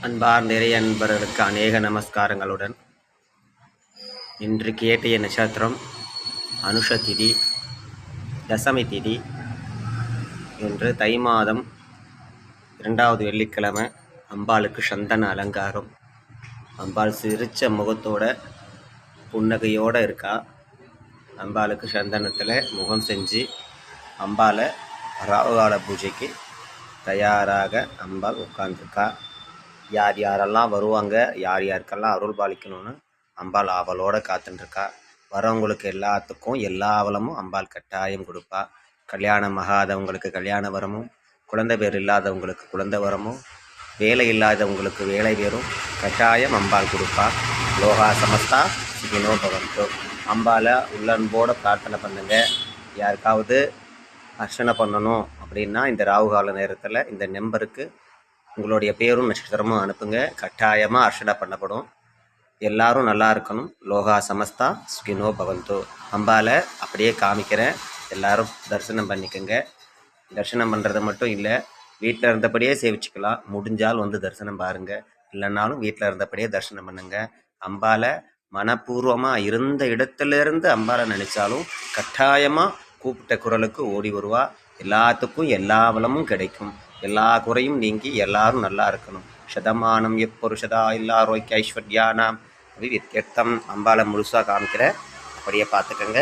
அன்பார் நிறைய அன்பர்களுக்கு அநேக நமஸ்காரங்களுடன் இன்று கேட்டிய நட்சத்திரம் அனுஷ திதி, தசமி திதி. இன்று தை மாதம் 2வது வெள்ளிக்கிழமை. அம்பாளுக்கு சந்தன அலங்காரம். அம்பாள் சிரிச்ச முகத்தோட புன்னகையோடு இருக்கா. அம்பாளுக்கு சந்தனத்தில் முகம் செஞ்சு அம்பாளை ராகுகால பூஜைக்கு தயாராக அம்பாள் உட்கார்ந்துருக்கா. யார் யாரெல்லாம் வருவாங்க, யார் யாருக்கெல்லாம் அருள் பாலிக்கணும்னு அம்பாள் ஆவலோடு காத்துட்டுருக்கா. வரவங்களுக்கு எல்லாத்துக்கும் எல்லா வளமும் அம்பாள் கட்டாயம் கொடுப்பா. கல்யாணம் ஆகாதவங்களுக்கு கல்யாண வரமும், குழந்தை பேர் இல்லாதவங்களுக்கு குழந்தை வரமும், வேலை இல்லாதவங்களுக்கு வேலை பேரும் கட்டாயம் அம்பாள் கொடுப்பா. லோகா சமஸ்தா சுகினோ பவந்தோ. அம்பாளை உள்ளன்போடு பிரார்த்தனை பண்ணுங்க. யாருக்காவது அர்ச்சனை பண்ணணும் அப்படின்னா இந்த ராகுகால நேரத்தில் இந்த நம்பருக்கு உங்களுடைய பேரும் நட்சத்திரமும் அனுப்புங்க. கட்டாயமாக அர்ச்சனை பண்ணப்படும். எல்லாரும் நல்லா இருக்கணும். லோகா சமஸ்தா சுகினோ பவந்தோ. அம்பாலை அப்படியே காமிக்கிறேன், எல்லாரும் தரிசனம் பண்ணிக்கோங்க. தரிசனம் பண்ணுறது மட்டும் இல்லை, வீட்டில் இருந்தபடியே சேவிச்சுக்கலாம். முடிஞ்சால் வந்து தரிசனம் பாருங்கள், இல்லைன்னாலும் வீட்டில் இருந்தபடியே தரிசனம் பண்ணுங்க. அம்பாலை மனப்பூர்வமாக இருந்த இடத்துலேருந்து அம்பாலை நினச்சாலும் கட்டாயமாக கூப்பிட்ட குரலுக்கு ஓடி வருவா. எல்லாத்துக்கும் எல்லா வளமும் கிடைக்கும். எல்லா குறையும் நீங்கி எல்லாரும் நல்லா இருக்கணும். சதமானம் எப்பொருஷதா எல்லாரோய்க்கு ஐஸ்வர்யானாம் அபிவித்யர்த்தம். அம்பாலை முழுசாக காமிக்கிற அப்படியே பார்த்துக்கங்க.